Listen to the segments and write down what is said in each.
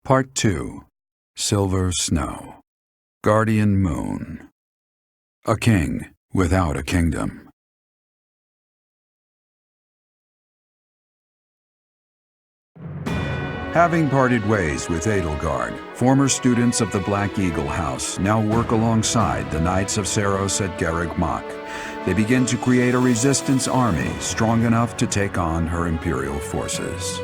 Part 2. Silver Snow. Guardian Moon. A king without a kingdom. Having parted ways with Edelgard, former students of the Black Eagle House now work alongside the Knights of Saros at Garreg Mach. They begin to create a resistance army strong enough to take on her Imperial forces.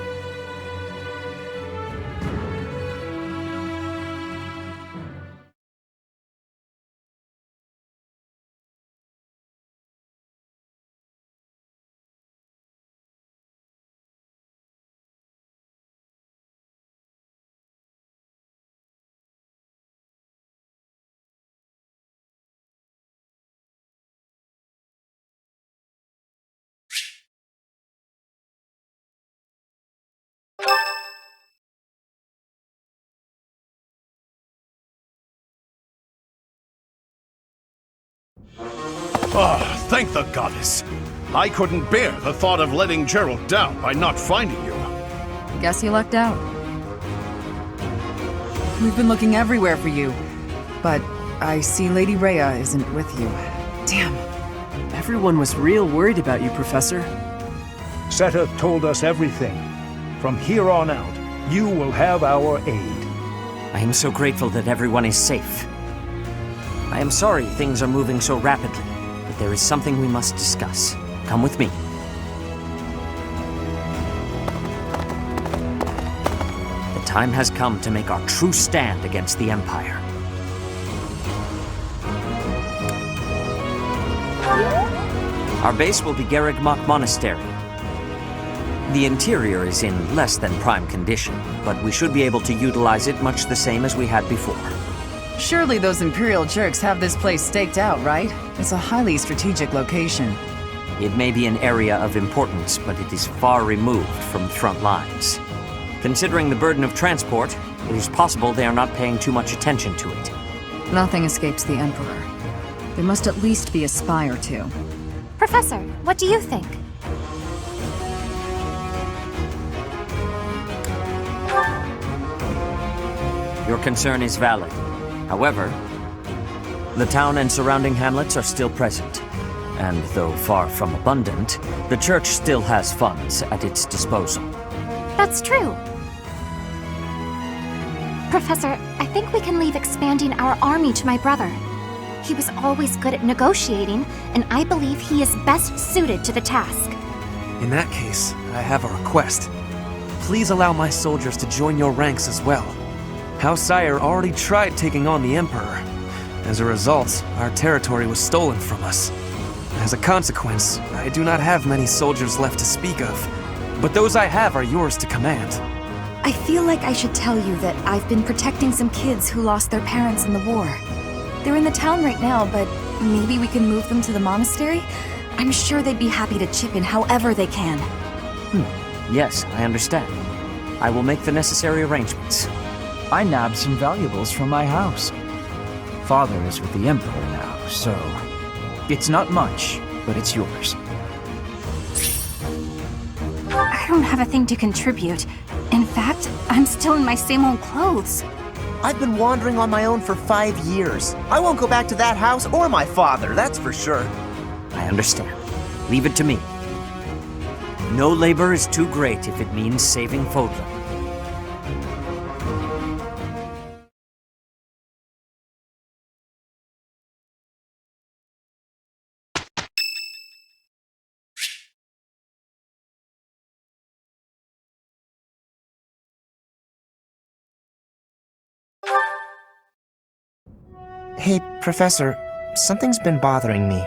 Ah, thank the goddess. I couldn't bear the thought of letting Gerald down by not finding you. Guess you lucked out. We've been looking everywhere for you, but I see Lady Rhea isn't with you. Damn. Everyone was real worried about you, Professor. Seta told us everything. From here on out, you will have our aid. I am so grateful that everyone is safe. I am sorry things are moving so rapidly, but there is something we must discuss. Come with me. The time has come to make our true stand against the Empire. Our base will be Garreg Mach Monastery. The interior is in less than prime condition, but we should be able to utilize it much the same as we had before. Surely those Imperial jerks have this place staked out, right? It's a highly strategic location. It may be an area of importance, but it is far removed from front lines. Considering the burden of transport, it is possible they are not paying too much attention to it. Nothing escapes the Emperor. There must at least be a spy or two. Professor, what do you think? Your concern is valid. However, the town and surrounding hamlets are still present. And though far from abundant, the church still has funds at its disposal. That's true. Professor, I think we can leave expanding our army to my brother. He was always good at negotiating, and I believe he is best suited to the task. In that case, I have a request. Please allow my soldiers to join your ranks as well. House Sire already tried taking on the Emperor. As a result, our territory was stolen from us. As a consequence, I do not have many soldiers left to speak of, but those I have are yours to command. I feel like I should tell you that I've been protecting some kids who lost their parents in the war. They're in the town right now, but maybe we can move them to the monastery? I'm sure they'd be happy to chip in however they can. Yes, I understand. I will make the necessary arrangements. I nabbed some valuables from my house. Father is with the Emperor now, so... It's not much, but it's yours. I don't have a thing to contribute. In fact, I'm still in my same old clothes. I've been wandering on my own for 5 years. I won't go back to that house or my father, that's for sure. I understand. Leave it to me. No labor is too great if it means saving Fodlan. Hey, Professor, something's been bothering me.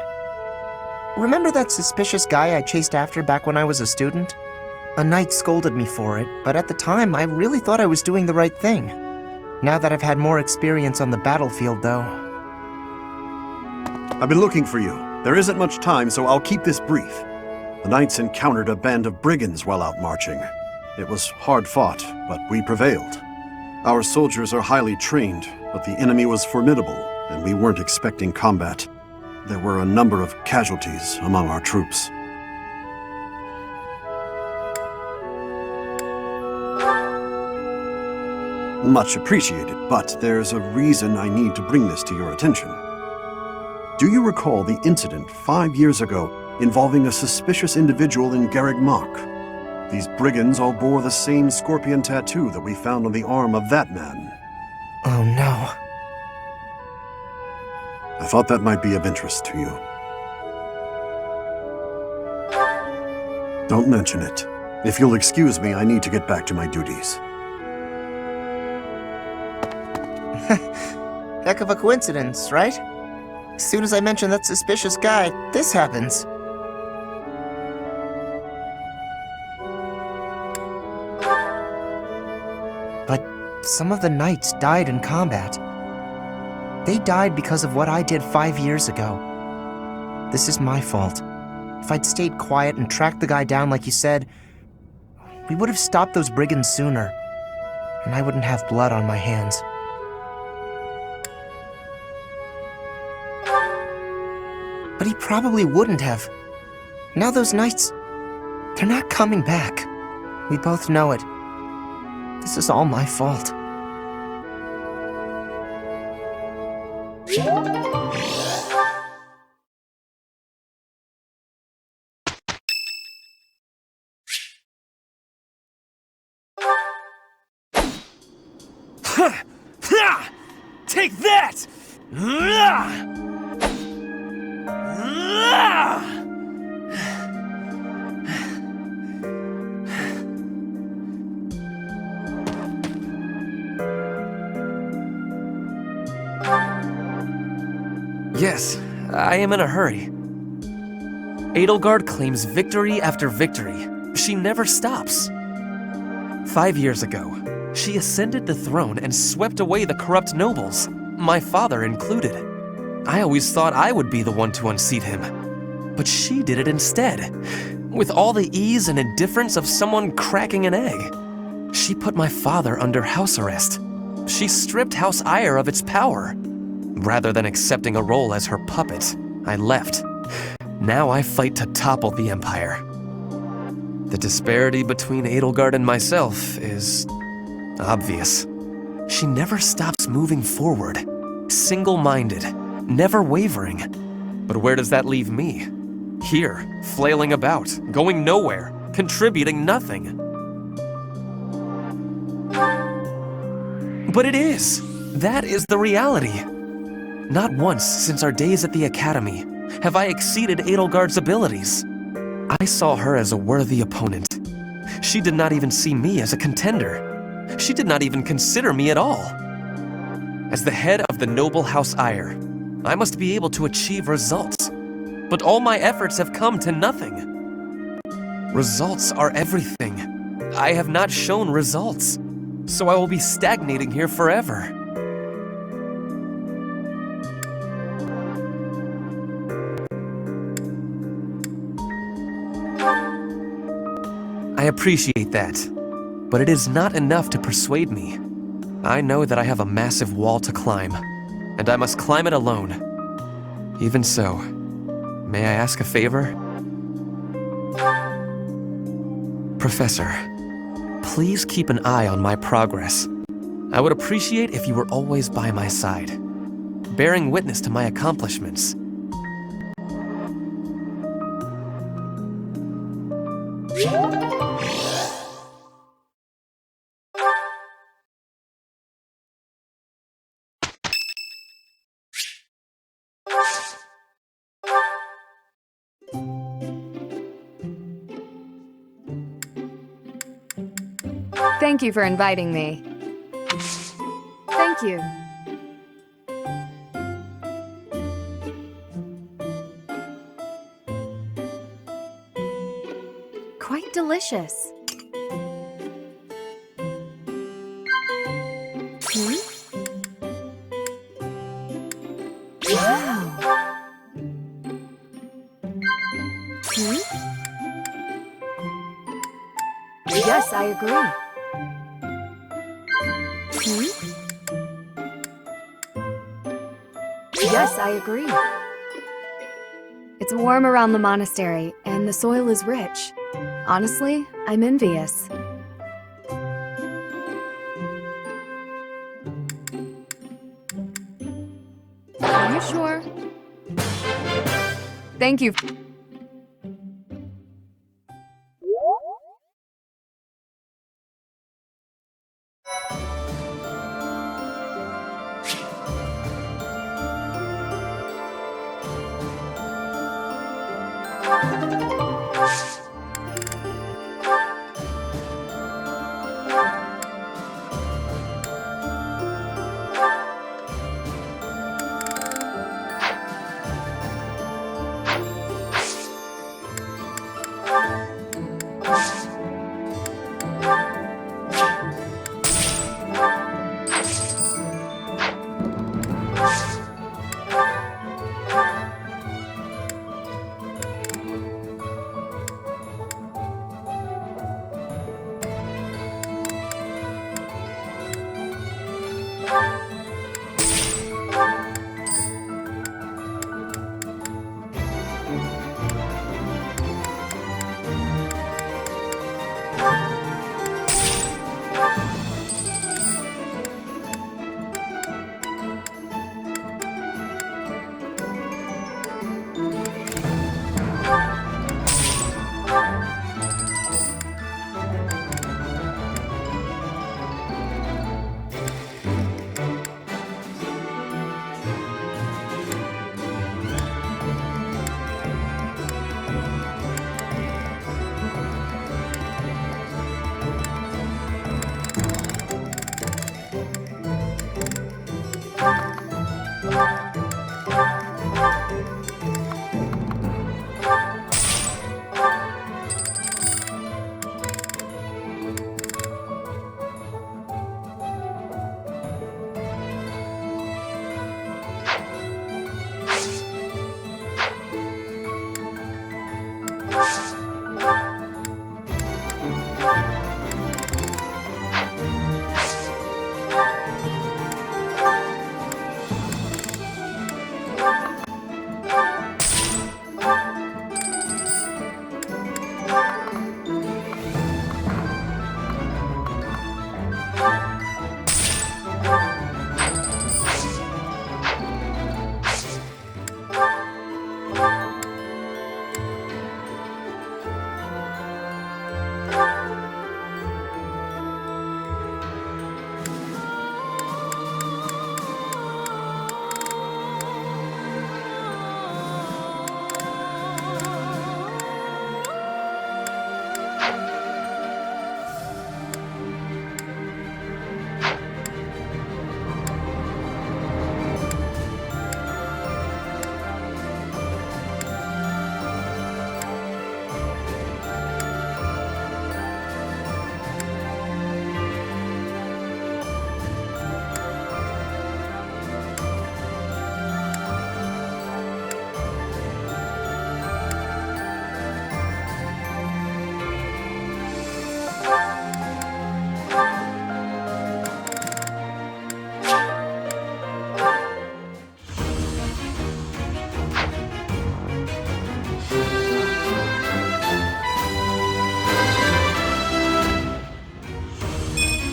Remember that suspicious guy I chased after back when I was a student? A knight scolded me for it, but at the time I really thought I was doing the right thing. Now that I've had more experience on the battlefield, though... I've been looking for you. There isn't much time, so I'll keep this brief. The knights encountered a band of brigands while out marching. It was hard fought, but we prevailed. Our soldiers are highly trained, but the enemy was formidable, and we weren't expecting combat. There were a number of casualties among our troops. Much appreciated, but there's a reason I need to bring this to your attention. Do you recall the incident 5 years ago involving a suspicious individual in Garreg Mach? These brigands all bore the same scorpion tattoo that we found on the arm of that man. Oh no. I thought that might be of interest to you. Don't mention it. If you'll excuse me, I need to get back to my duties. Heck of a coincidence, right? As soon as I mention that suspicious guy, this happens. But some of the knights died in combat. They died because of what I did 5 years ago. This is my fault. If I'd stayed quiet and tracked the guy down like you said, we would have stopped those brigands sooner, and I wouldn't have blood on my hands. But he probably wouldn't have. Now those knights, they're not coming back. We both know it. This is all my fault. Take that! Yes, I am in a hurry. Edelgard claims victory after victory. She never stops. 5 years ago, she ascended the throne and swept away the corrupt nobles, my father included. I always thought I would be the one to unseat him. But she did it instead, with all the ease and indifference of someone cracking an egg. She put my father under house arrest. She stripped House Ire of its power. Rather than accepting a role as her puppet, I left. Now I fight to topple the Empire. The disparity between Edelgard and myself is obvious. She never stops moving forward, single-minded, never wavering. But where does that leave me? Here, flailing about, going nowhere, contributing nothing. But it is. That is the reality. Not once since our days at the Academy have I exceeded Edelgard's abilities. I saw her as a worthy opponent. She did not even see me as a contender. She did not even consider me at all. As the head of the noble House Ire, I must be able to achieve results. But all my efforts have come to nothing. Results are everything. I have not shown results, so I will be stagnating here forever. I appreciate that, but it is not enough to persuade me. I know that I have a massive wall to climb, and I must climb it alone. Even so, may I ask a favor? Professor, please keep an eye on my progress. I would appreciate if you were always by my side, bearing witness to my accomplishments. Thank you for inviting me. Thank you. Quite delicious. Wow. Yes, I agree. Yes, I agree. It's warm around the monastery, and the soil is rich. Honestly, I'm envious. you sure? Thank you.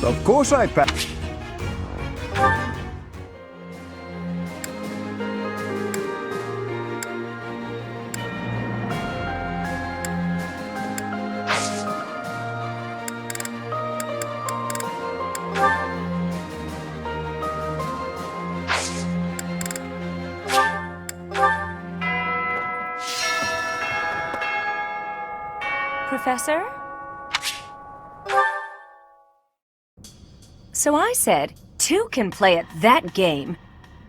Of course I pass. Professor? So I said, two can play at that game.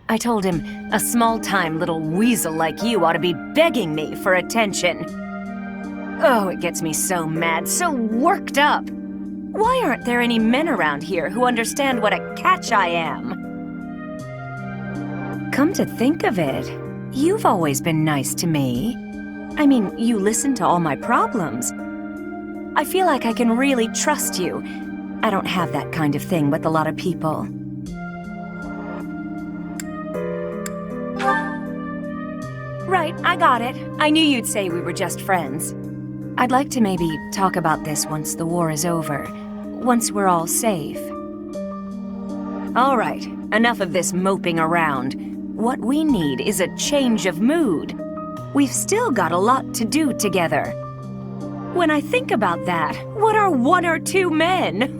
I told him, a small-time little weasel like you ought to be begging me for attention. Oh, it gets me so mad, so worked up. Why aren't there any men around here who understand what a catch I am? Come to think of it, you've always been nice to me. I mean, you listen to all my problems. I feel like I can really trust you. I don't have that kind of thing with a lot of people. Right, I got it. I knew you'd say we were just friends. I'd like to maybe talk about this once the war is over. Once we're all safe. All right, enough of this moping around. What we need is a change of mood. We've still got a lot to do together. When I think about that, what are 1 or 2 men?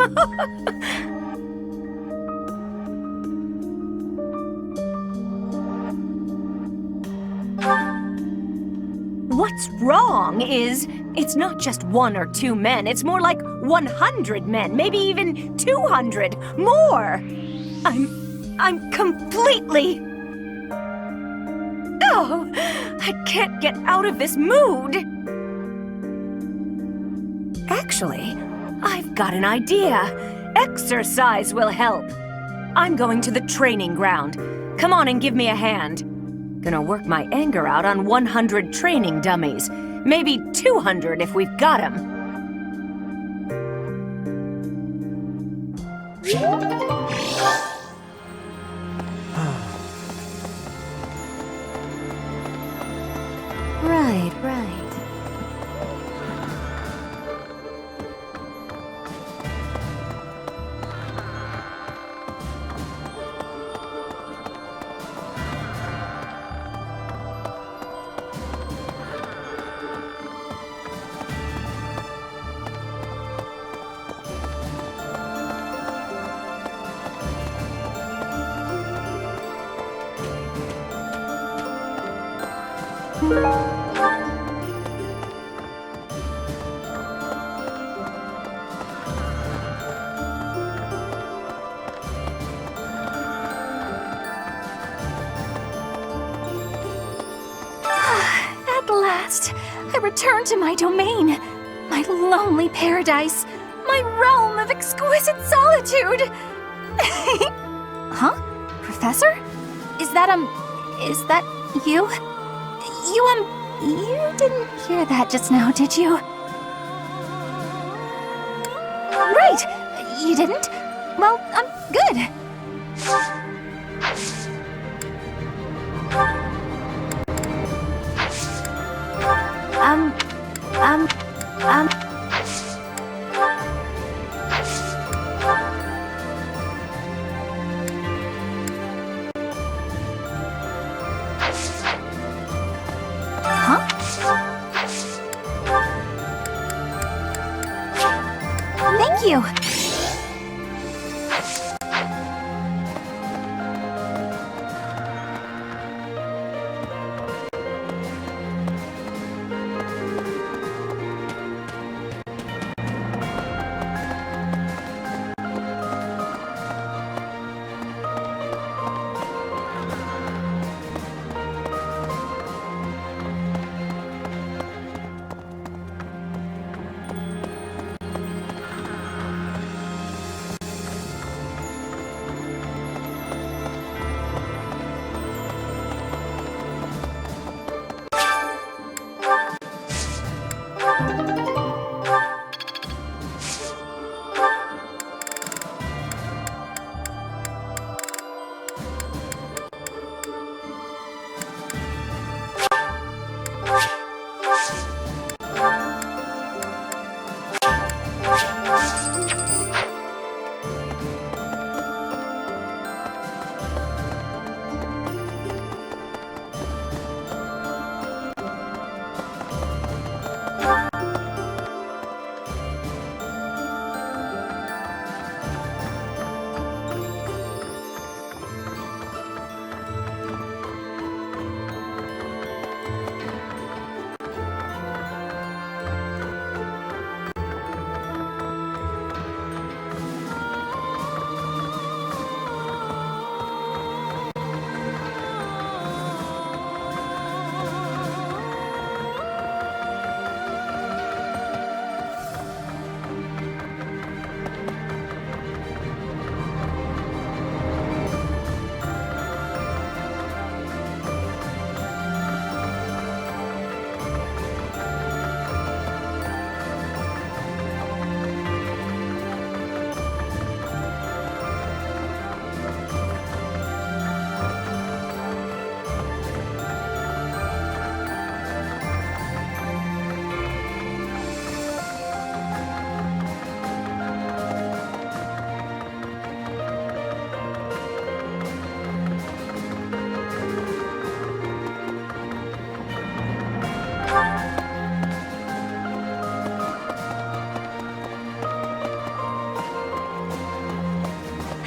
What's wrong is, it's not just 1 or 2 men, it's more like 100 men, maybe even 200, more! I'm completely... Oh, I can't get out of this mood! Actually, I've got an idea. Exercise will help. I'm going to the training ground. Come on and give me a hand. Gonna work my anger out on 100 training dummies. Maybe 200 if we've got 'em. Right. At last, I return to my domain, my lonely paradise, my realm of exquisite solitude. Huh? Professor? Is that you? You didn't hear that just now, did you? Right! You didn't? Well, I'm good. Thank you.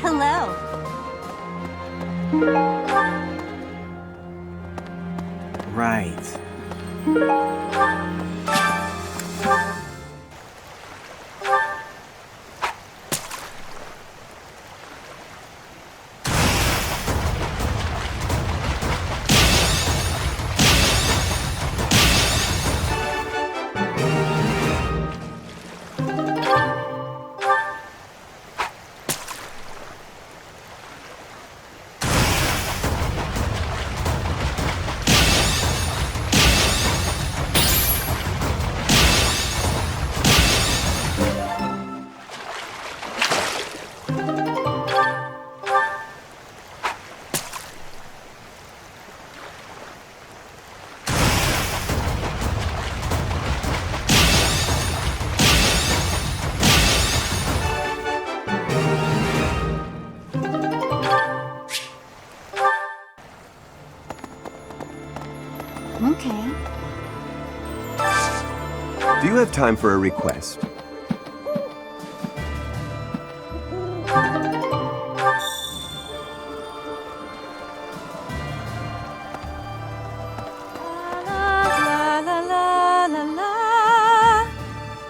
Hello. Right. Okay. Do you have time for a request?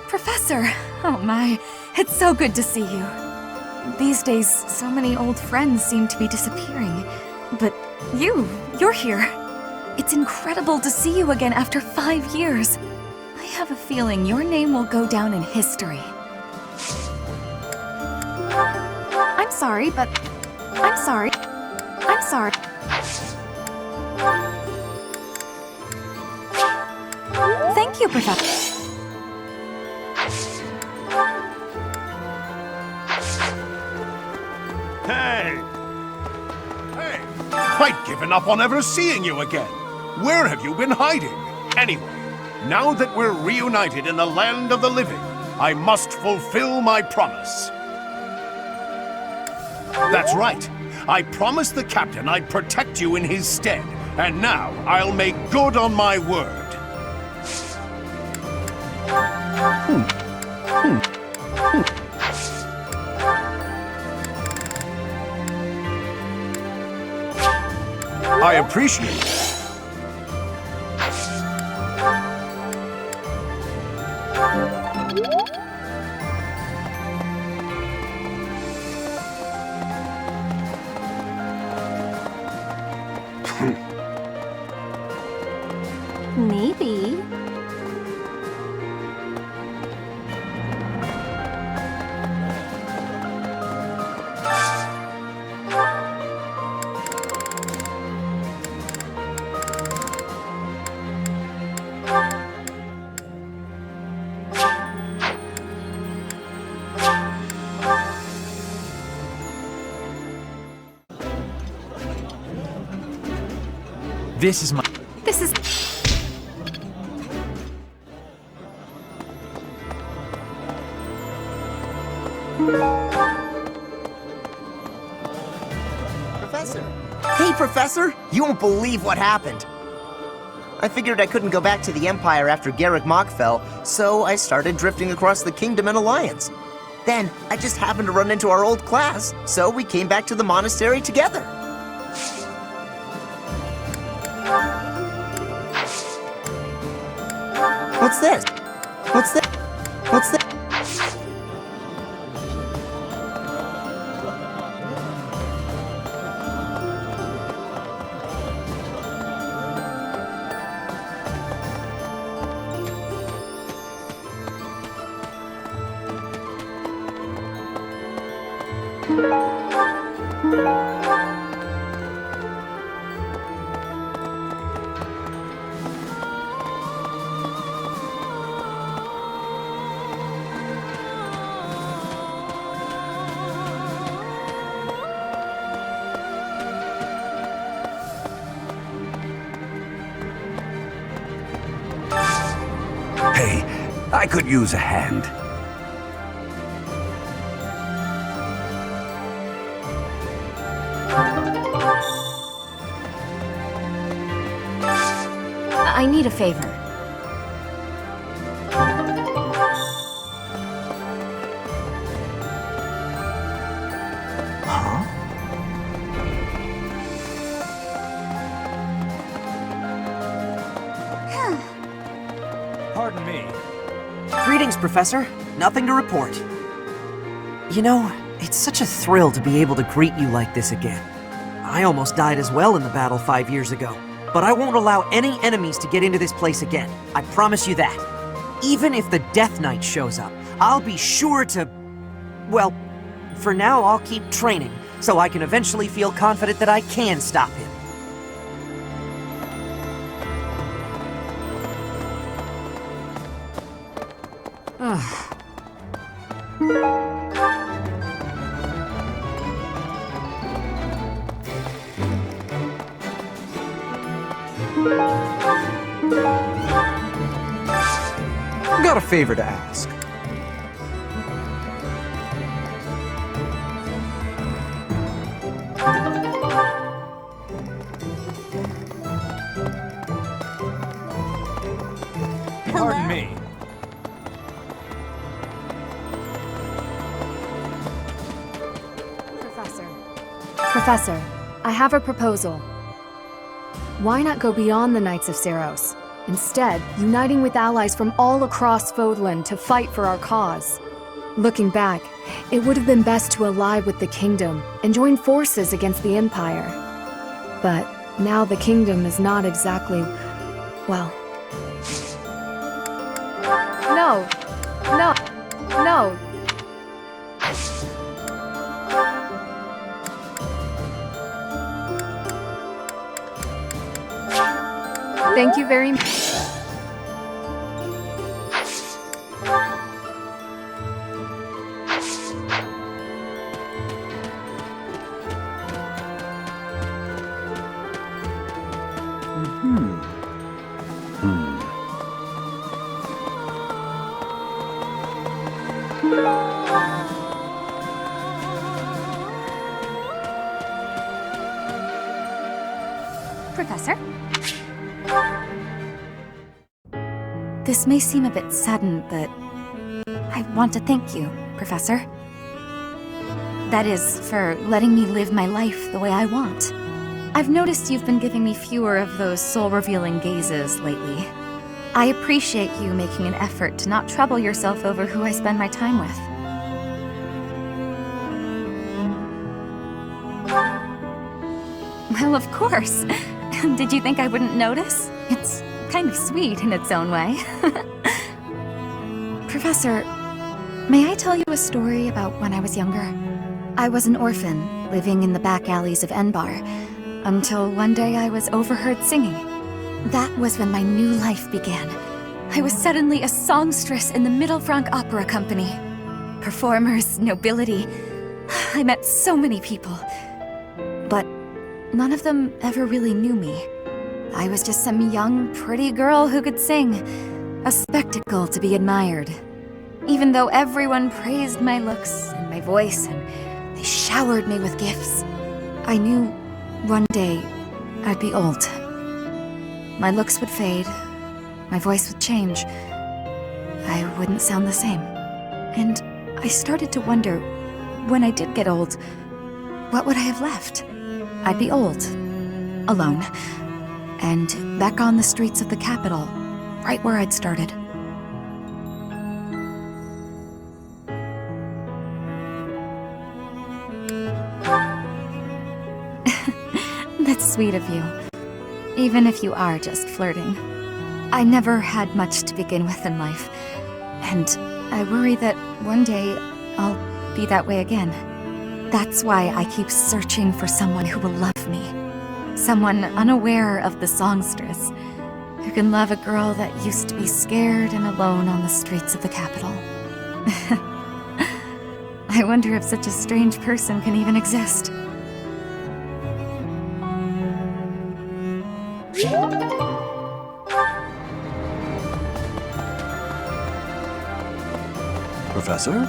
Professor! Oh my, it's so good to see you. These days, so many old friends seem to be disappearing. But you're here. It's incredible to see you again after 5 years. I have a feeling your name will go down in history. I'm sorry, but... I'm sorry. I'm sorry. Thank you, Professor. Hey! Hey! I'd given up on ever seeing you again. Where have you been hiding? Anyway, now that we're reunited in the land of the living, I must fulfill my promise. That's right. I promised the captain I'd protect you in his stead, and now I'll make good on my word. I appreciate it. Maybe. This is my... This is... Professor! Hey, Professor! You won't believe what happened! I figured I couldn't go back to the Empire after Garrick Mach fell, so I started drifting across the Kingdom and Alliance. Then, I just happened to run into our old class, so we came back to the monastery together. What's this? What's this? What's this? Hey, I could use a hand. I need a favor. Huh? Greetings, Professor. Nothing to report. You know, it's such a thrill to be able to greet you like this again. I almost died as well in the battle 5 years ago, but I won't allow any enemies to get into this place again. I promise you that. Even if the Death Knight shows up, I'll be sure to... Well, for now I'll keep training, so I can eventually feel confident that I can stop him. Got a favor to ask. Pardon me. Professor, I have a proposal. Why not go beyond the Knights of Seros? Instead, uniting with allies from all across Fodlan to fight for our cause. Looking back, it would have been best to ally with the Kingdom and join forces against the Empire. But now the Kingdom is not exactly, well... No! No! No! Thank you very much. Professor? This may seem a bit sudden, but I want to thank you, Professor. That is, for letting me live my life the way I want. I've noticed you've been giving me fewer of those soul-revealing gazes lately. I appreciate you making an effort to not trouble yourself over who I spend my time with. Well, of course. Did you think I wouldn't notice? It's kind of sweet in its own way. Professor, may I tell you a story about when I was younger? I was an orphan, living in the back alleys of Enbar, until one day I was overheard singing. That was when my new life began. I was suddenly a songstress in the Mittelfranc Opera Company. Performers, nobility. I met so many people. But none of them ever really knew me. I was just some young, pretty girl who could sing. A spectacle to be admired. Even though everyone praised my looks and my voice and they showered me with gifts, I knew one day I'd be old. My looks would fade, my voice would change. I wouldn't sound the same. And I started to wonder, when I did get old, what would I have left? I'd be old, alone, and back on the streets of the capital, right where I'd started. That's sweet of you, even if you are just flirting. I never had much to begin with in life, and I worry that one day I'll be that way again. That's why I keep searching for someone who will love me. Someone unaware of the songstress, who can love a girl that used to be scared and alone on the streets of the capital. I wonder if such a strange person can even exist. Professor?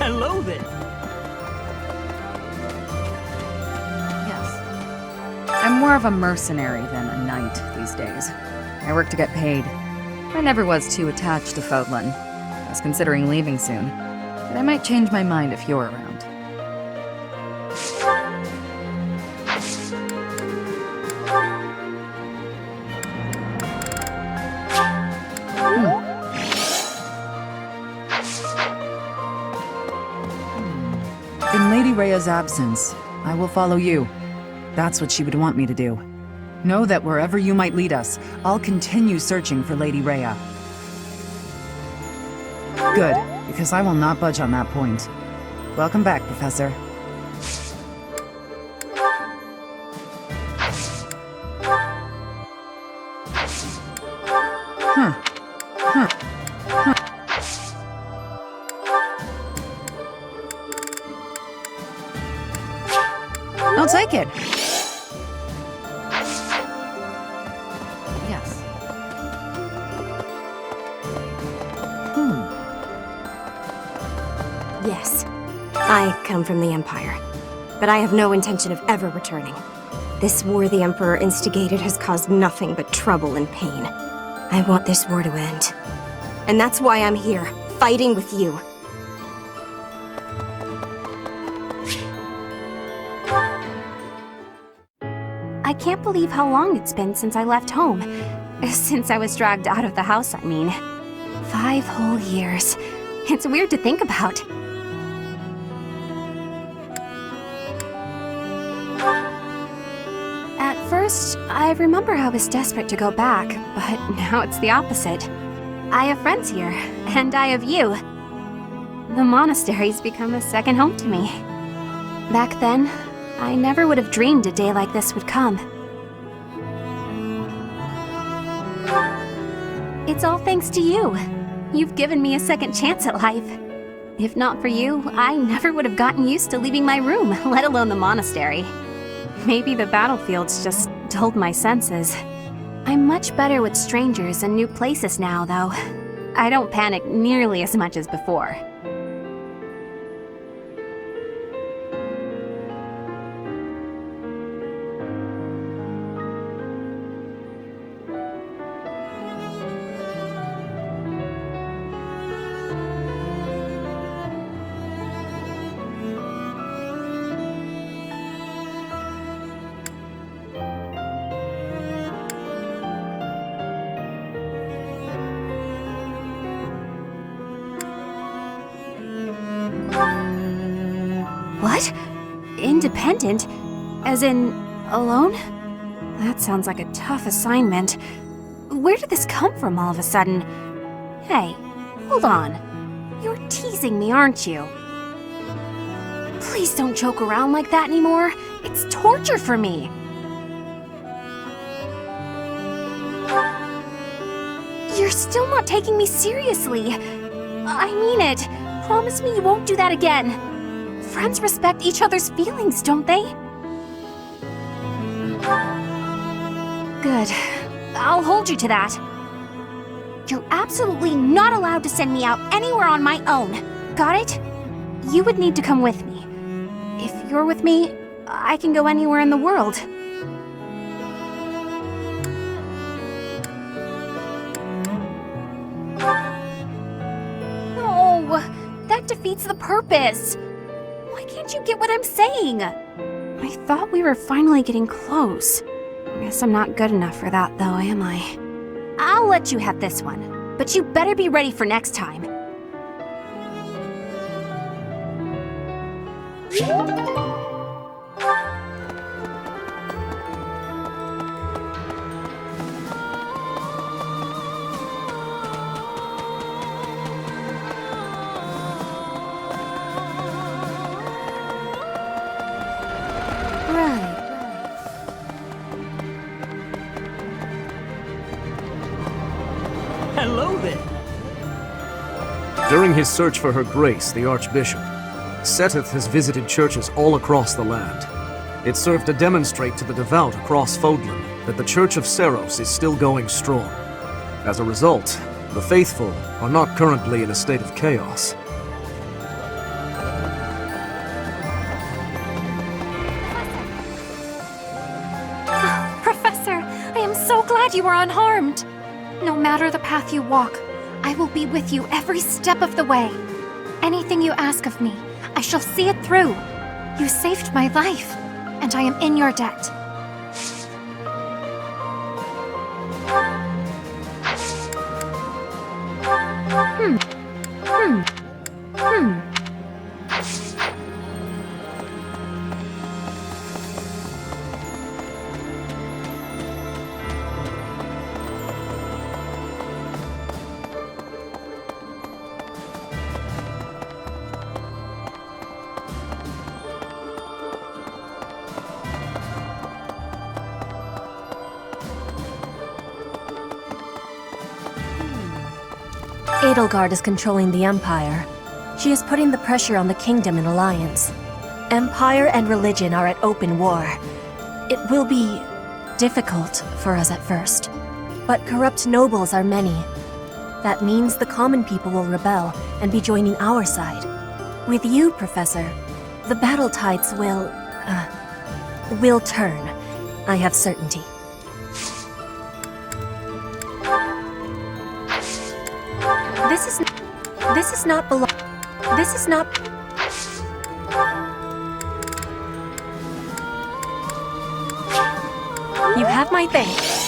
Hello there. Yes. I'm more of a mercenary than a knight these days. I work to get paid. I never was too attached to Fodlan. I was considering leaving soon, but I might change my mind if you're around. Rhea's absence, I will follow you. That's what she would want me to do. Know that wherever you might lead us, I'll continue searching for Lady Rhea. Good, because I will not budge on that point. Welcome back, Professor. I'll take it. Yes. Yes, I come from the Empire, but I have no intention of ever returning. This war the Emperor instigated has caused nothing but trouble and pain. I want this war to end. And that's why I'm here, fighting with you. I can't believe how long it's been since I left home. Since I was dragged out of the house, I mean. 5 whole years. It's weird to think about. At first, I remember I was desperate to go back, but now it's the opposite. I have friends here, and I have you. The monastery's become a second home to me. Back then, I never would have dreamed a day like this would come. It's all thanks to you. You've given me a second chance at life. If not for you, I never would have gotten used to leaving my room, let alone the monastery. Maybe the battlefield's just dulled my senses. I'm much better with strangers and new places now, though. I don't panic nearly as much as before. What? Independent? As in, alone? That sounds like a tough assignment. Where did this come from all of a sudden? Hey, hold on. You're teasing me, aren't you? Please don't joke around like that anymore. It's torture for me. You're still not taking me seriously. I mean it. Promise me you won't do that again. Friends respect each other's feelings, don't they? Good. I'll hold you to that. You're absolutely not allowed to send me out anywhere on my own. Got it? You would need to come with me. If you're with me, I can go anywhere in the world. No, that defeats the purpose. Why can't you get what I'm saying? I thought we were finally getting close. Guess I'm not good enough for that, though, am I? I'll let you have this one, but you better be ready for next time. Hello there. During his search for her grace, the Archbishop, Seteth has visited churches all across the land. It served to demonstrate to the devout across Fodlan that the Church of Seros is still going strong. As a result, the faithful are not currently in a state of chaos. Professor, I am so glad you are unharmed. No matter the path you walk, I will be with you every step of the way. Anything you ask of me, I shall see it through. You saved my life, and I am in your debt. Edelgard is controlling the Empire. She is putting the pressure on the Kingdom in alliance. Empire and religion are at open war. It will be difficult for us at first, but corrupt nobles are many. That means the common people will rebel and be joining our side. With you, Professor, the battle tides will turn. I have certainty. This is not. You have my thanks.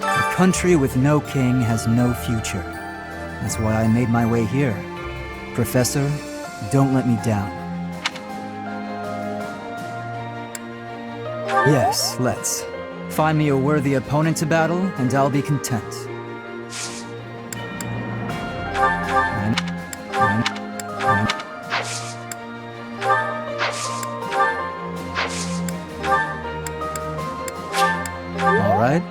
A country with no king has no future. That's why I made my way here. Professor, don't let me down. Yes, let's. Find me a worthy opponent to battle, and I'll be content. All right.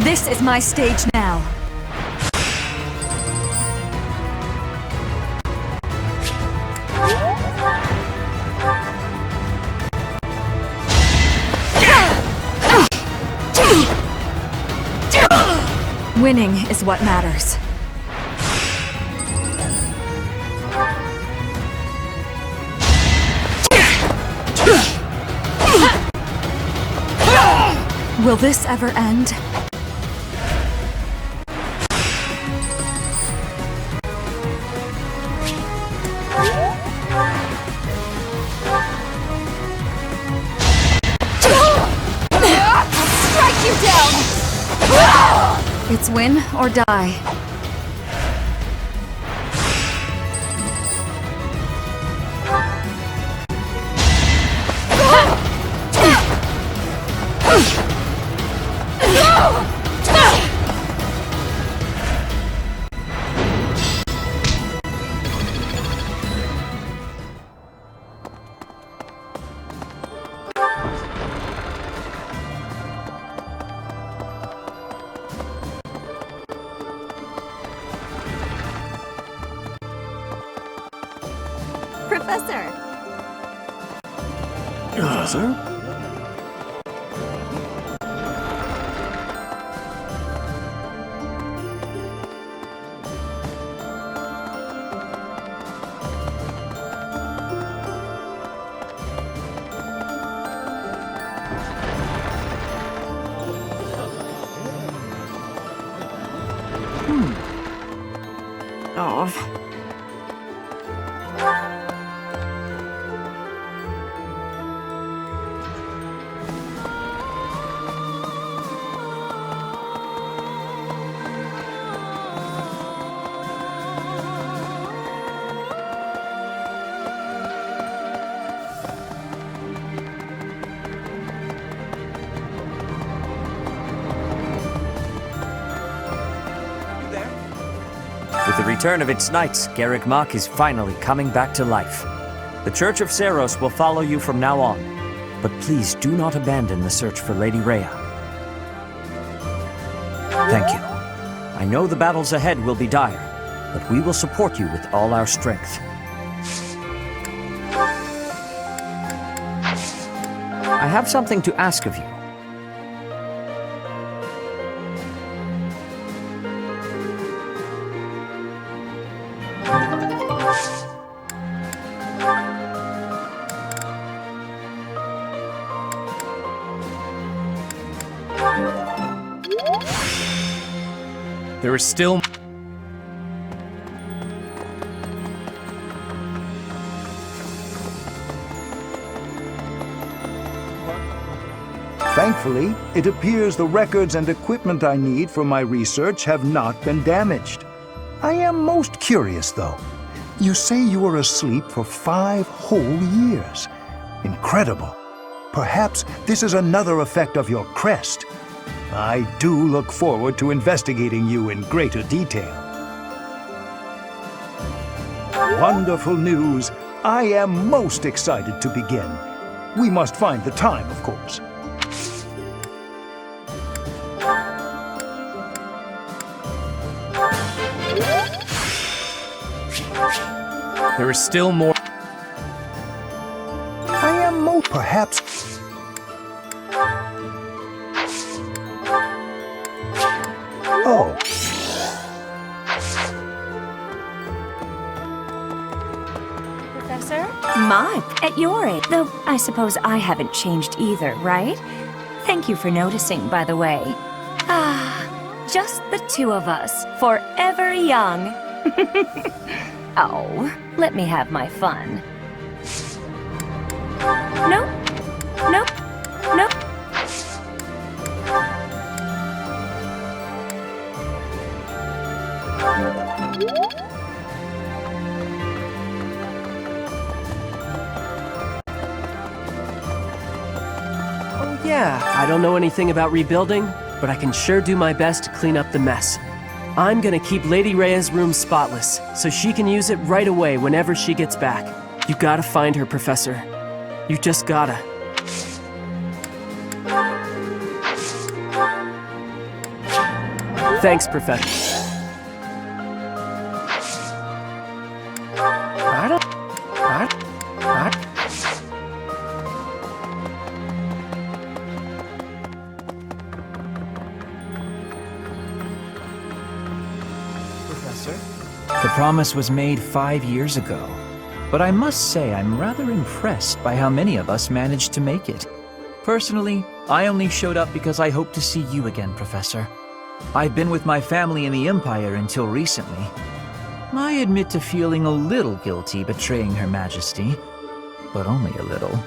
This is my stage now. Winning is what matters. Will this ever end? Strike you down! It's win or die. Professor! Professor? Oh. With the return of its knights, Garreg Mach is finally coming back to life. The Church of Seiros will follow you from now on, but please do not abandon the search for Lady Rhea. Thank you. I know the battles ahead will be dire, but we will support you with all our strength. I have something to ask of you. There is still... Thankfully, it appears the records and equipment I need for my research have not been damaged. I am most curious, though. You say you were asleep for 5 whole years. Incredible. Perhaps this is another effect of your crest. I do look forward to investigating you in greater detail. Wonderful news. I am most excited to begin. We must find the time, of course. There is still more... I am perhaps... Oh. Professor? Mark, at your age. Though I suppose I haven't changed either, right? Thank you for noticing, by the way. Ah, just the two of us, forever young. Oh, let me have my fun. Nope. Nope. Nope. Oh yeah, I don't know anything about rebuilding, but I can sure do my best to clean up the mess. I'm gonna keep Lady Rhea's room spotless, so she can use it right away whenever she gets back. You gotta find her, Professor. You just gotta. Thanks, Professor. The promise was made 5 years ago, but I must say I'm rather impressed by how many of us managed to make it. Personally, I only showed up because I hope to see you again, Professor. I've been with my family in the Empire until recently. I admit to feeling a little guilty betraying Her Majesty, but only a little.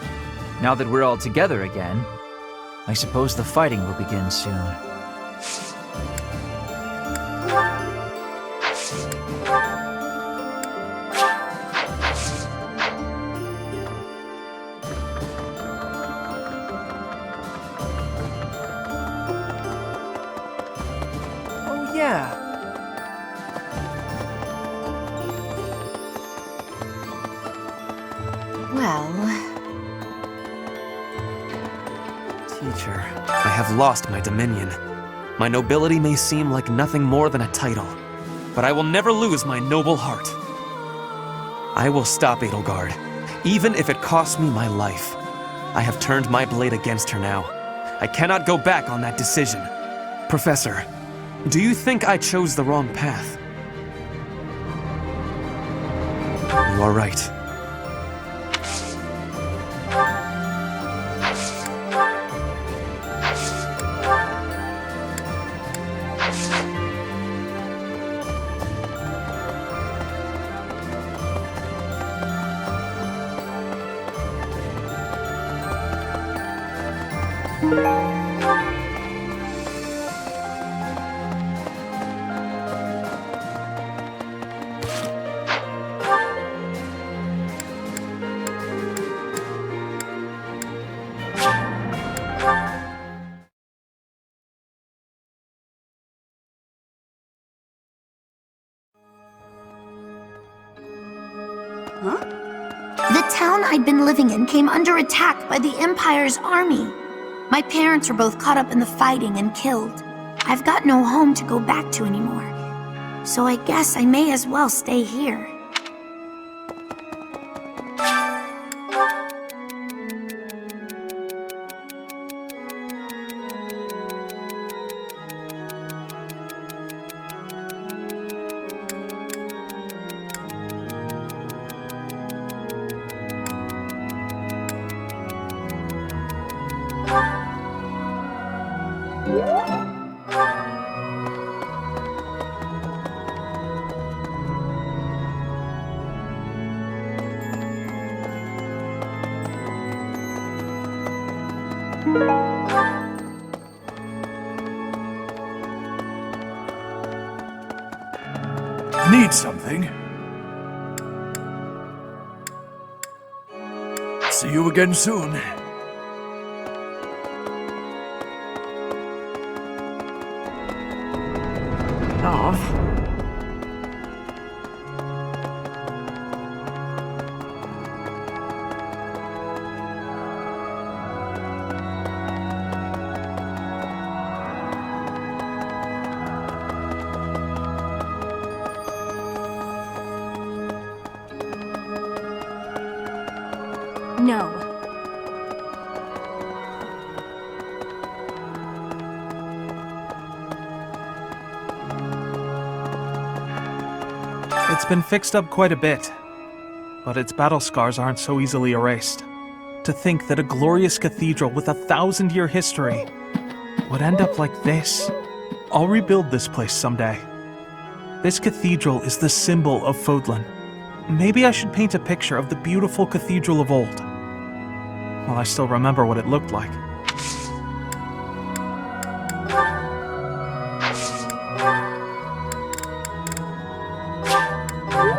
Now that we're all together again, I suppose the fighting will begin soon. Teacher, I have lost my dominion. My nobility may seem like nothing more than a title, but I will never lose my noble heart. I will stop Edelgard, even if it costs me my life. I have turned my blade against her now. I cannot go back on that decision. Professor, do you think I chose the wrong path? You are right. The town I'd been living in came under attack by the Empire's army. My parents were both caught up in the fighting and killed. I've got no home to go back to anymore, so I guess I may as well stay here. Need something? See you again soon. No. It's been fixed up quite a bit, but its battle scars aren't so easily erased. To think that a glorious cathedral with a 1,000-year history would end up like this. I'll rebuild this place someday. This cathedral is the symbol of Fodlan. Maybe I should paint a picture of the beautiful cathedral of old. Well, I still remember what it looked like.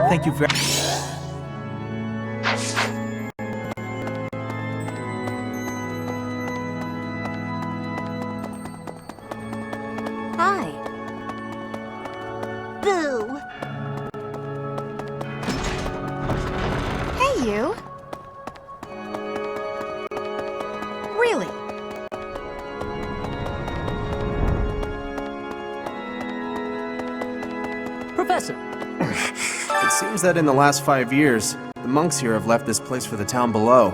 Thank you very much. Hi. Boo. Hey, you. Really? Professor! It seems that in the last 5 years, the monks here have left this place for the town below.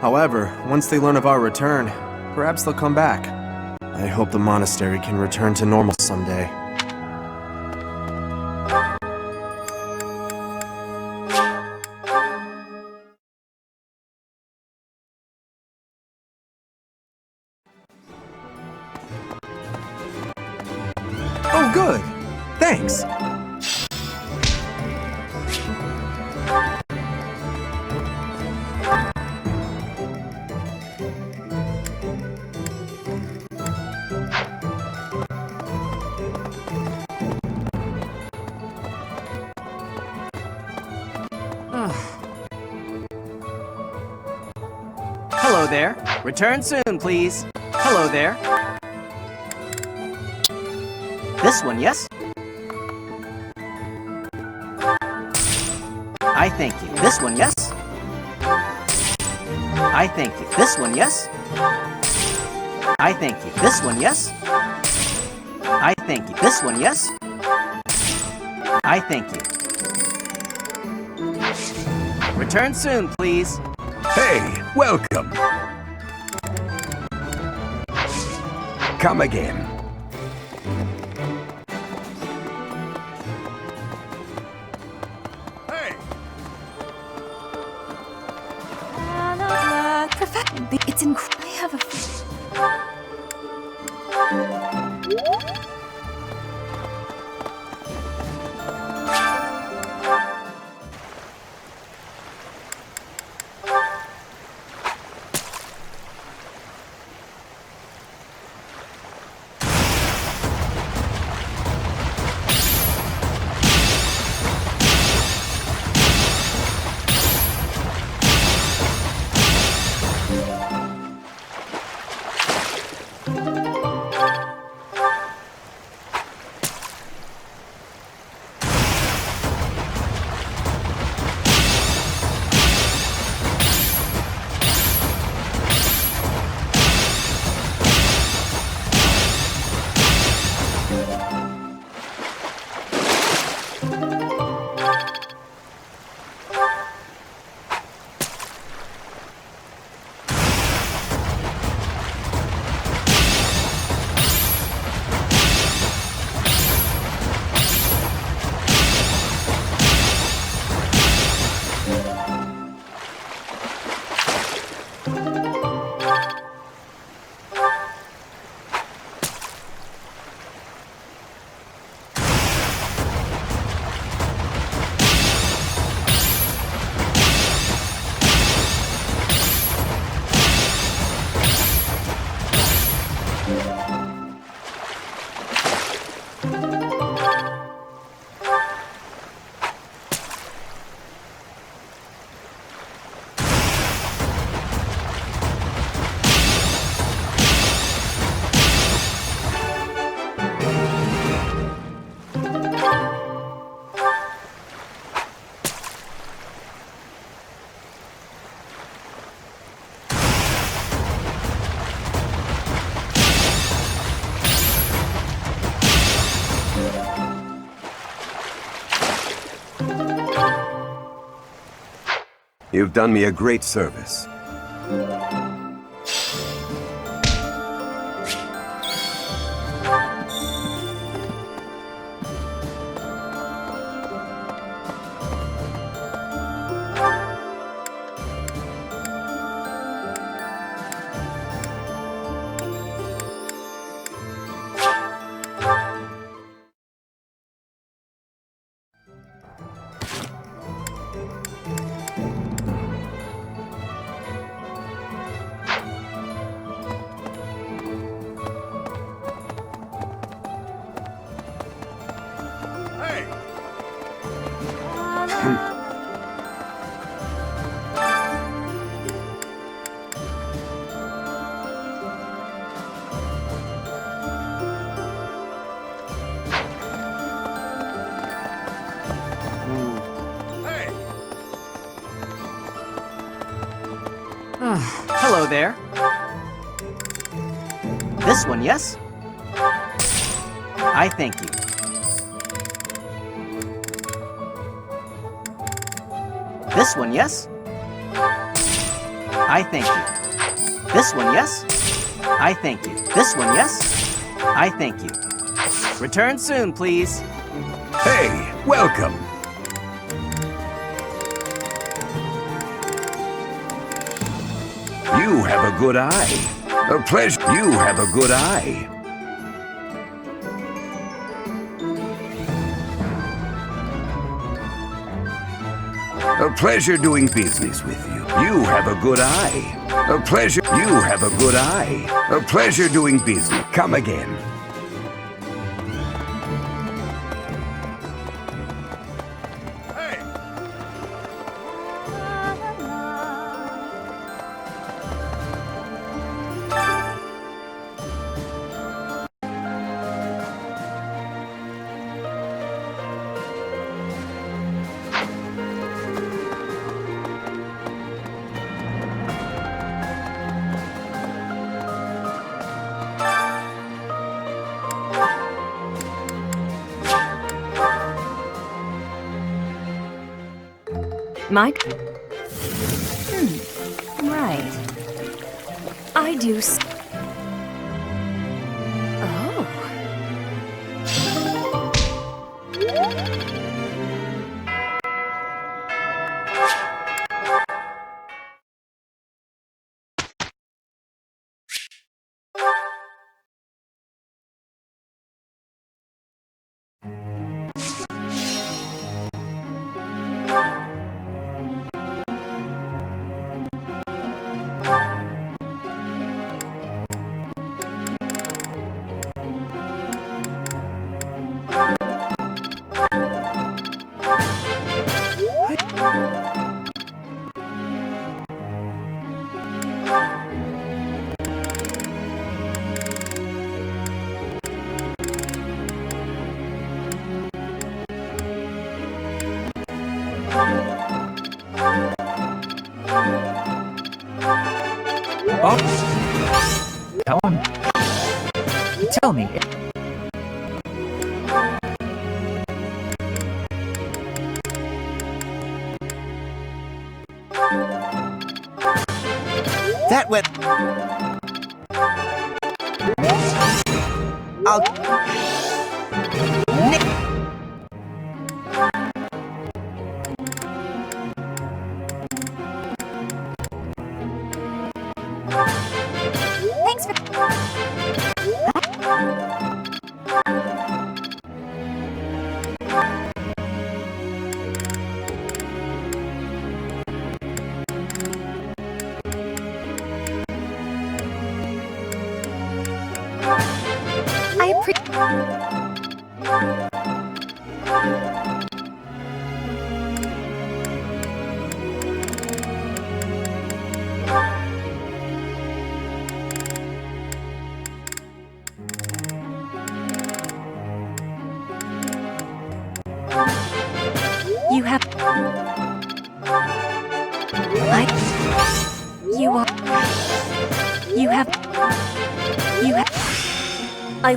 However, once they learn of our return, perhaps they'll come back. I hope the monastery can return to normal someday. Oh, good. Thanks. Hello there. Return soon, please. Hello there. This one, yes? I thank you. This one, yes? I thank you. This one, yes? I thank you. This one, yes? I thank you. This one, yes? I thank you. Return soon, please. Hey, welcome. Come again. It's incredible. I have a... You've done me a great service. Hello there. This one, yes? I thank you. This one, yes? I thank you. This one, yes? I thank you. This one, yes? I thank you. Return soon, please. Hey, welcome. You have a good eye. A pleasure. You have a good eye. A pleasure doing business with you. You have a good eye. A pleasure. You have a good eye. A pleasure doing business. Come again. Mike? Right. I do Oh. Oh. Tell him. Tell me. That went... I'll... Thanks for... I You have... You are... You have... You have... I...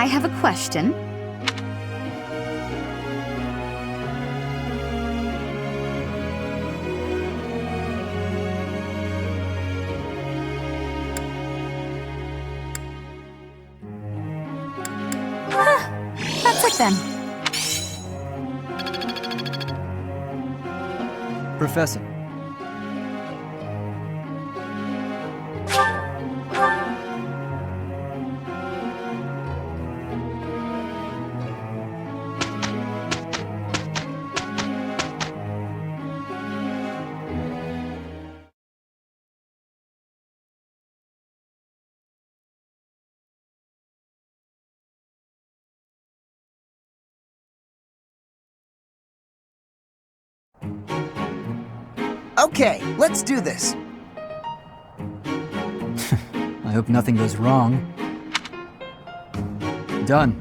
I have a question. That's it then. Professor. Okay, let's do this. I hope nothing goes wrong. Done.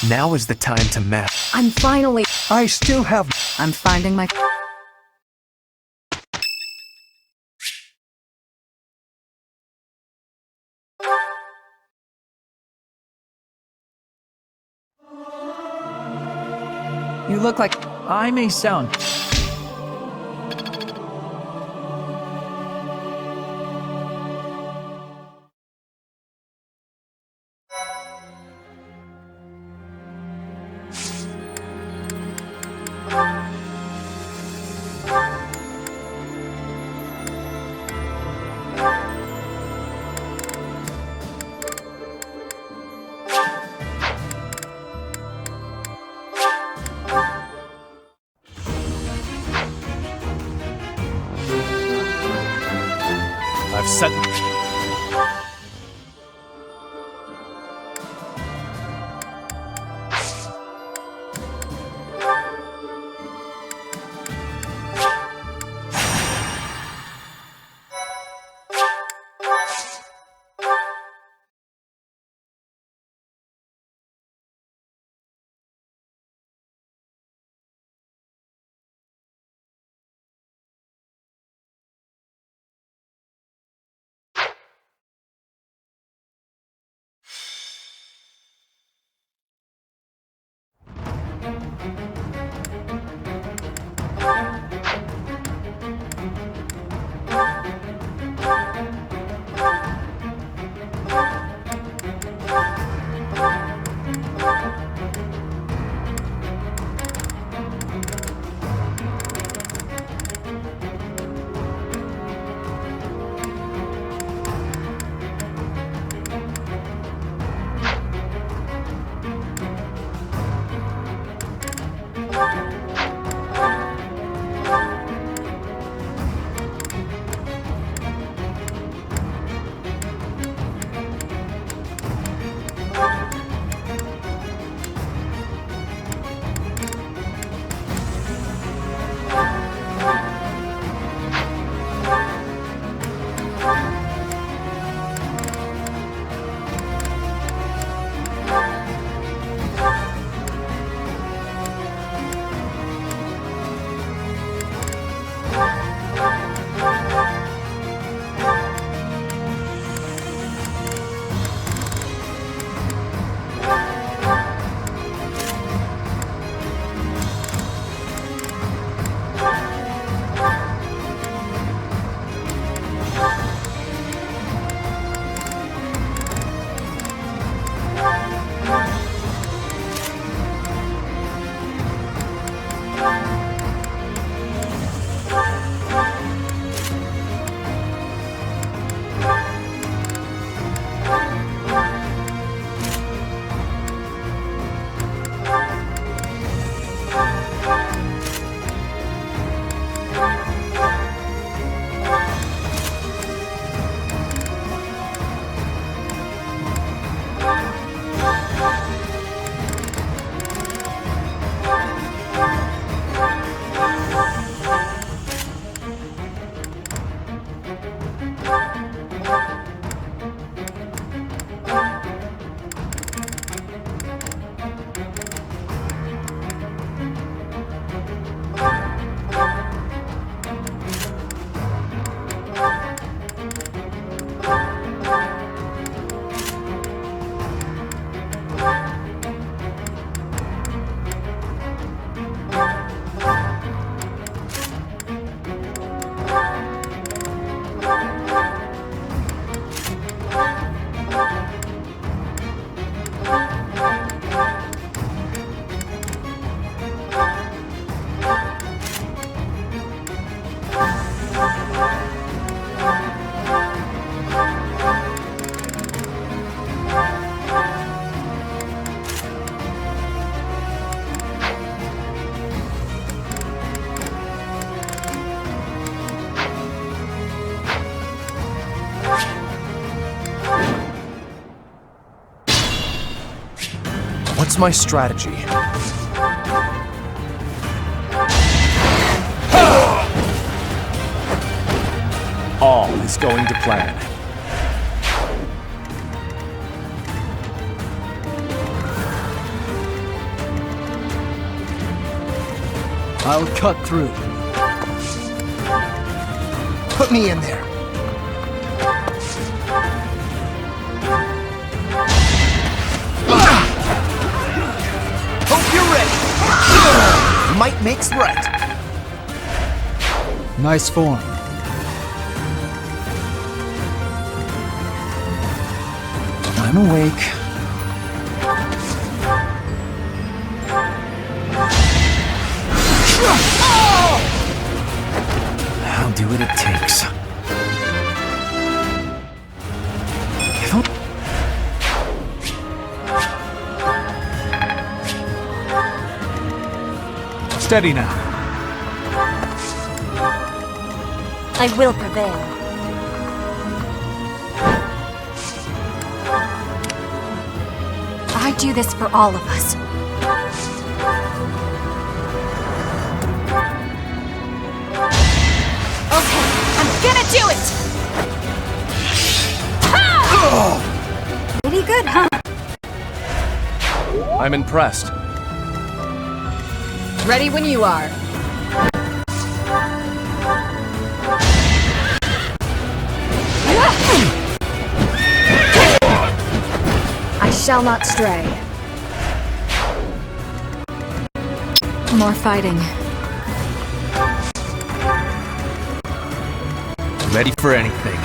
Now is the time to map. I'm finally... I still have... I'm finding my... You look like I may sound. I've set... my strategy. All is going to plan. I'll cut through. Put me in there. Hope you're ready. Might makes right. Nice form. I'm awake. I'll do what it takes. Steady now. I will prevail. I do this for all of us. Okay, I'm gonna do it! Pretty good, huh? I'm impressed. Ready when you are. I shall not stray. More fighting. Ready for anything.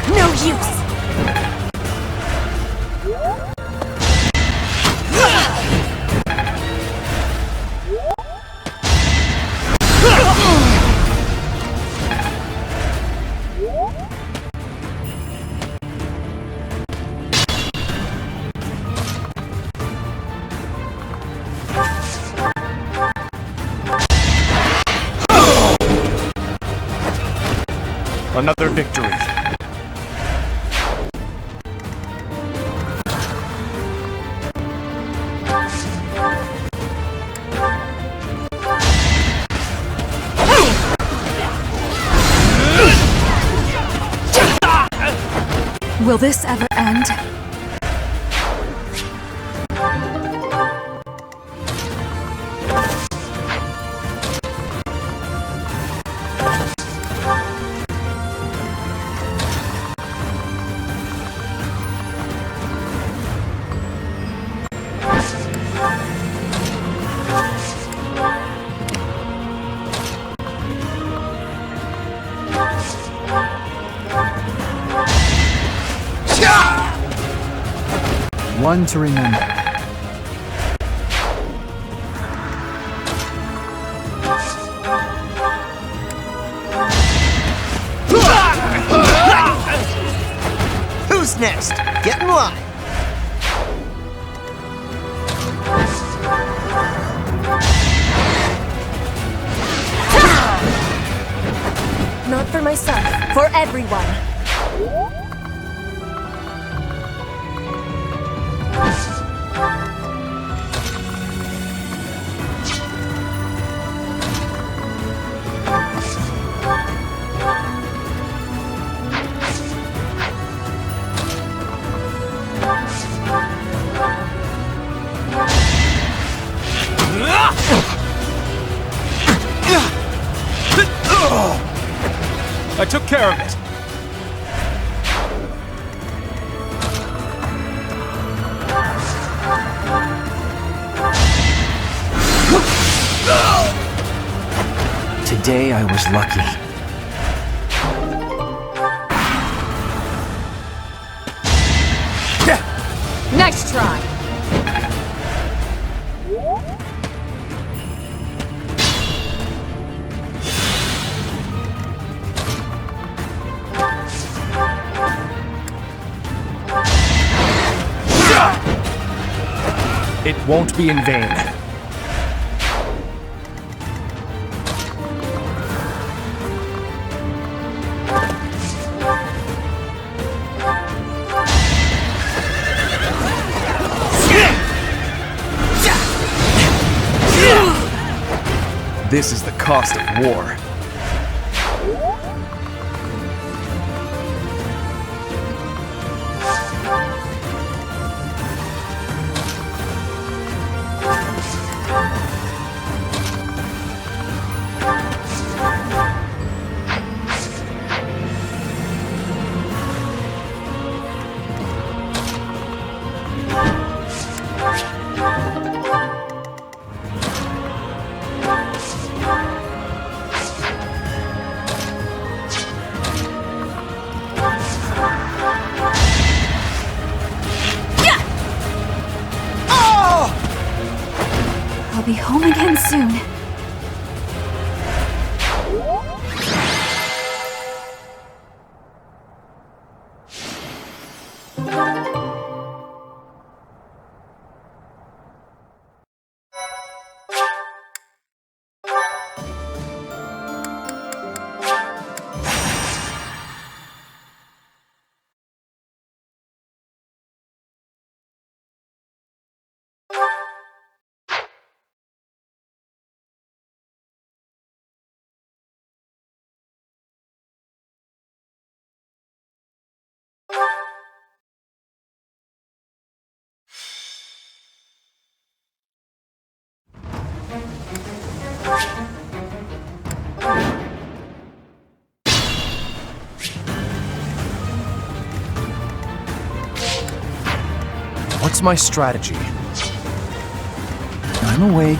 No use! Another victory. Will this ever end? One to remember. Who's next? Get in line. Not for myself, for everyone. I took care of it. Today I was lucky. Nice try. It won't be in vain. This is the cost of war. I'll be home again soon. What's my strategy? I'm awake.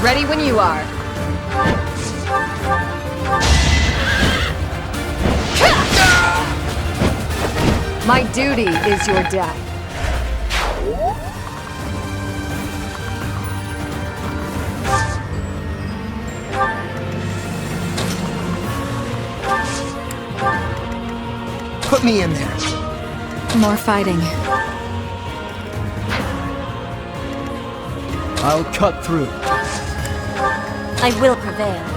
Ready when you are. My duty is your death. Put me in there. More fighting. I'll cut through. I will prevail.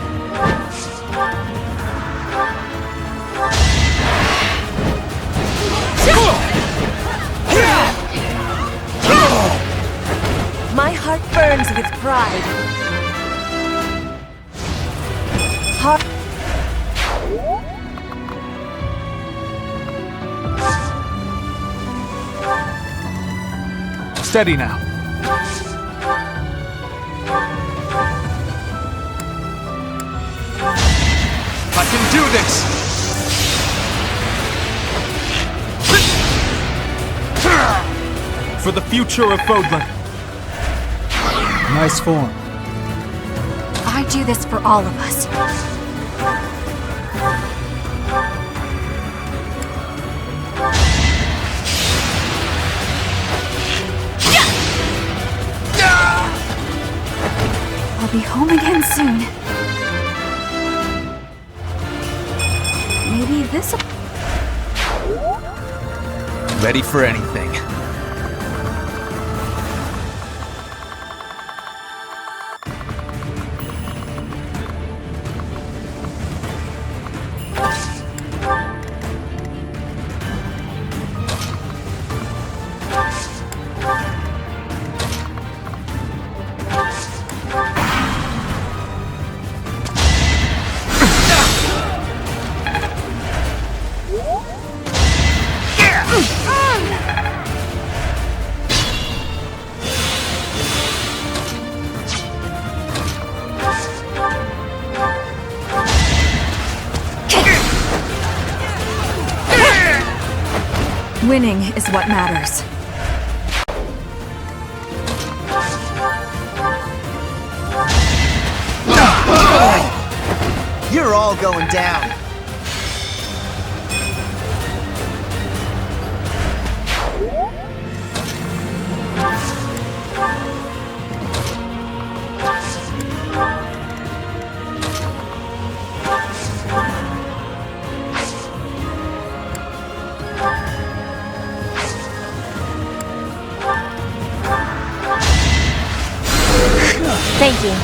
My heart burns with pride. Steady now. I can do this! For the future of Fodlan. Nice form. I do this for all of us. I'll be home again soon. Maybe this'll... Ready for anything. Winning is what matters. You're all going down. Thank you.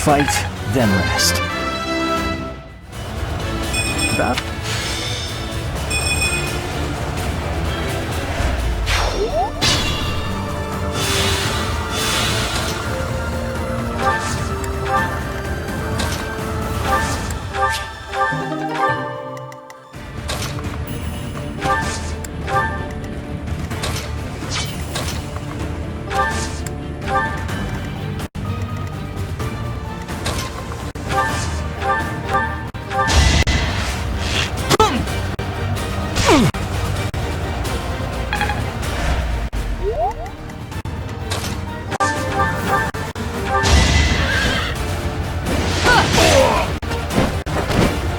Fight, then rest. That.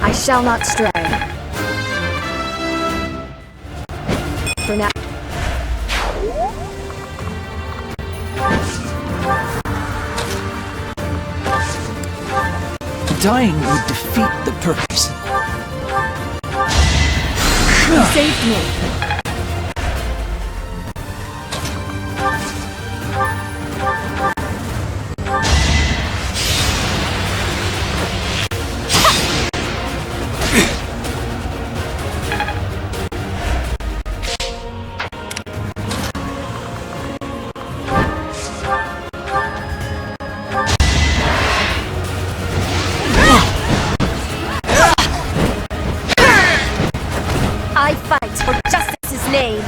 I shall not stray. For now. Dying would defeat the purpose. You saved me. I fight for justice's name.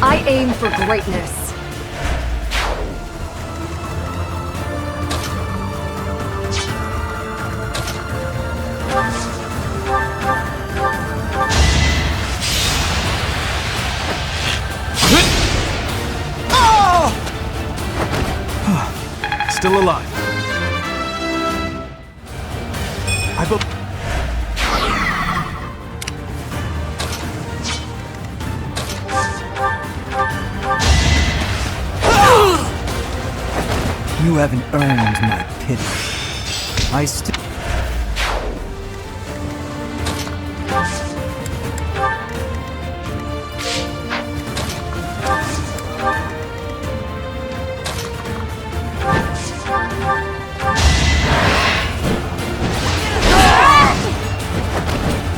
I aim for greatness. Still alive. I will. You haven't earned my pity. I still...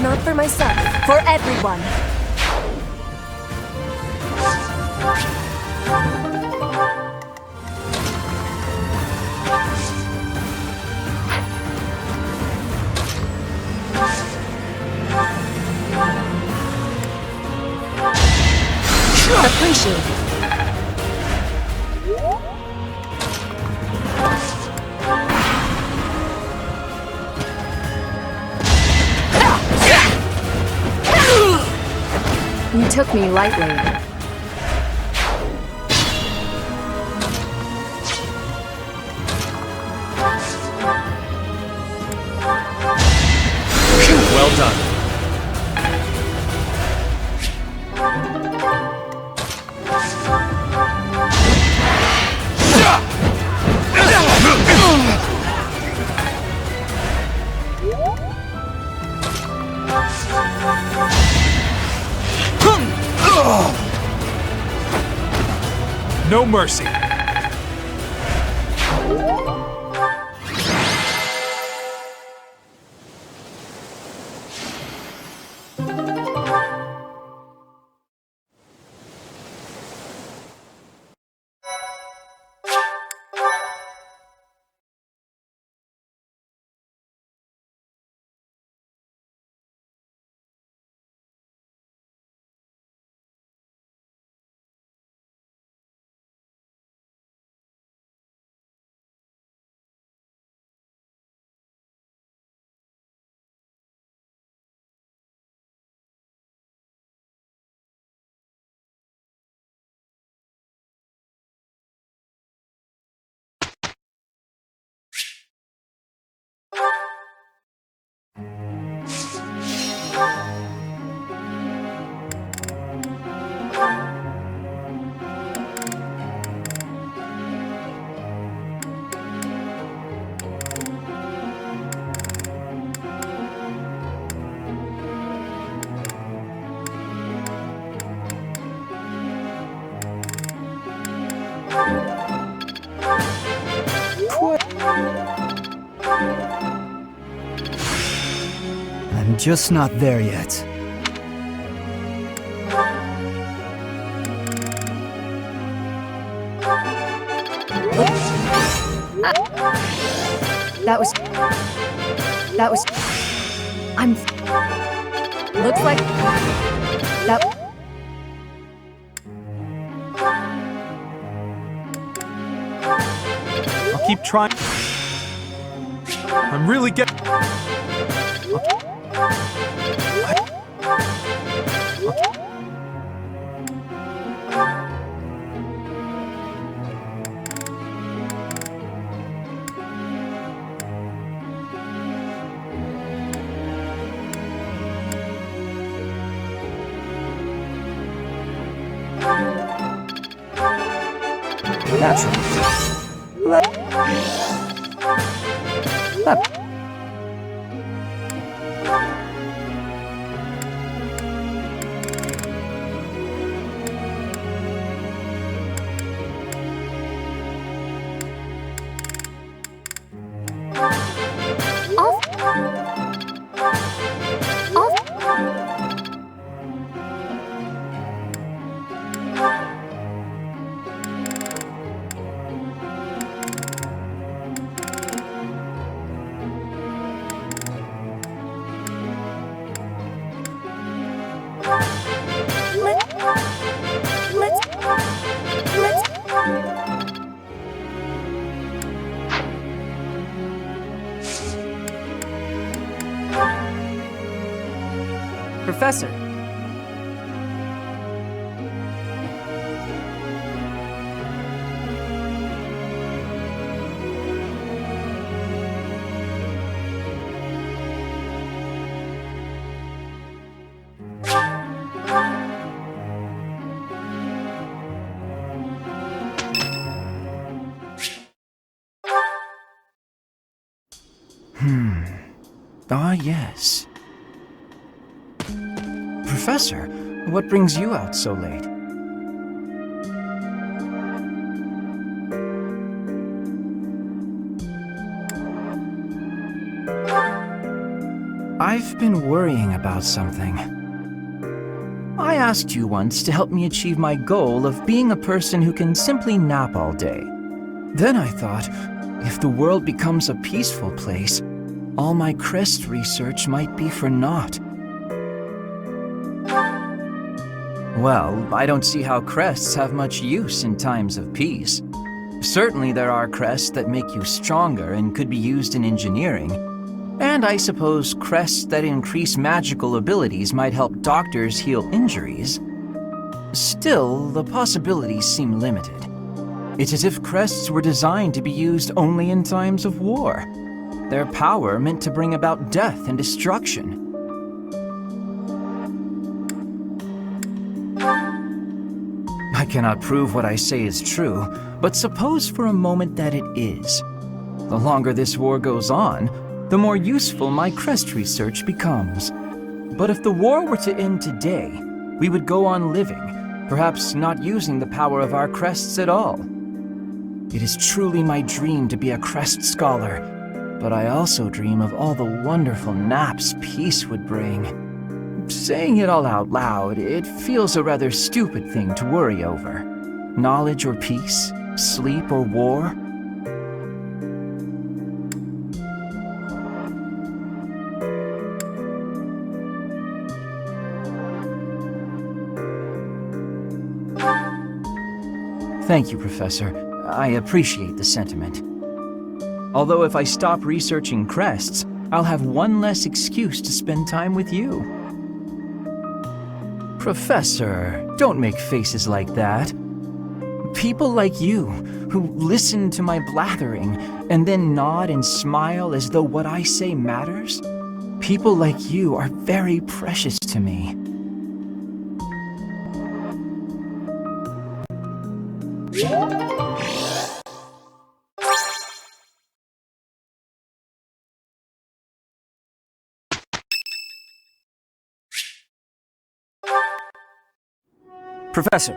Not for myself, for everyone. Appreciate it. You took me lightly. Well done. No mercy. I'm just not there yet. That was... I'm... Looks like... That... I'll keep trying. I'm really getting... Professor. Ah, yes. Professor, what brings you out so late? I've been worrying about something. I asked you once to help me achieve my goal of being a person who can simply nap all day. Then I thought, if the world becomes a peaceful place, all my crest research might be for naught. Well, I don't see how crests have much use in times of peace. Certainly there are crests that make you stronger and could be used in engineering. And I suppose crests that increase magical abilities might help doctors heal injuries. Still, the possibilities seem limited. It's as if crests were designed to be used only in times of war. Their power meant to bring about death and destruction. I cannot prove what I say is true, but suppose for a moment that it is. The longer this war goes on, the more useful my crest research becomes. But if the war were to end today, we would go on living, Perhaps not using the power of our crests at all. It is truly my dream to be a crest scholar, but I also dream of all the wonderful naps peace would bring. Saying it all out loud, it feels a rather stupid thing to worry over. Knowledge or peace, sleep or war. Thank you, Professor. I appreciate the sentiment. Although if I stop researching crests, I'll have one less excuse to spend time with you. Professor, don't make faces like that. People like you, who listen to my blathering and then nod and smile as though what I say matters, people like you are very precious to me. Professor,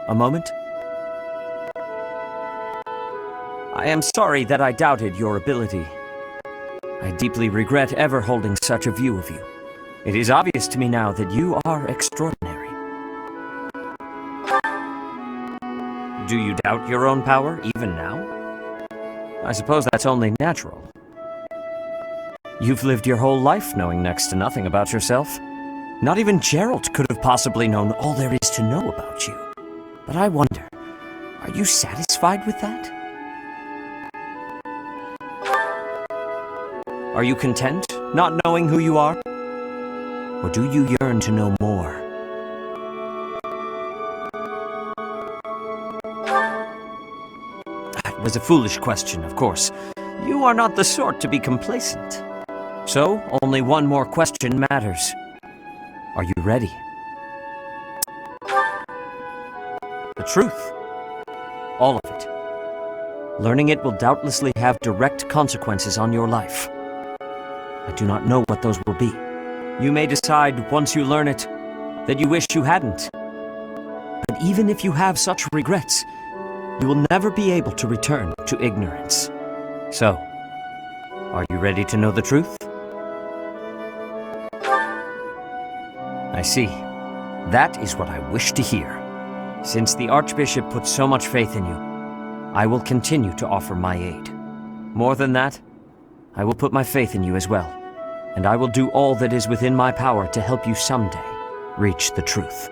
a moment. I am sorry that I doubted your ability. I deeply regret ever holding such a view of you. It is obvious to me now that you are extraordinary. Do you doubt your own power, even now? I suppose that's only natural. You've lived your whole life knowing next to nothing about yourself. Not even Gerald could have possibly known all there is to know about you. But I wonder, are you satisfied with that? Are you content, not knowing who you are? Or do you yearn to know more? It was a foolish question, of course. You are not the sort to be complacent. So, only one more question matters. Are you ready? The truth. All of it. Learning it will doubtlessly have direct consequences on your life. I do not know what those will be. You may decide once you learn it that you wish you hadn't. But even if you have such regrets, you will never be able to return to ignorance. So, are you ready to know the truth? I see. That is what I wish to hear. Since the Archbishop put so much faith in you, I will continue to offer my aid. More than that, I will put my faith in you as well, and I will do all that is within my power to help you someday reach the truth.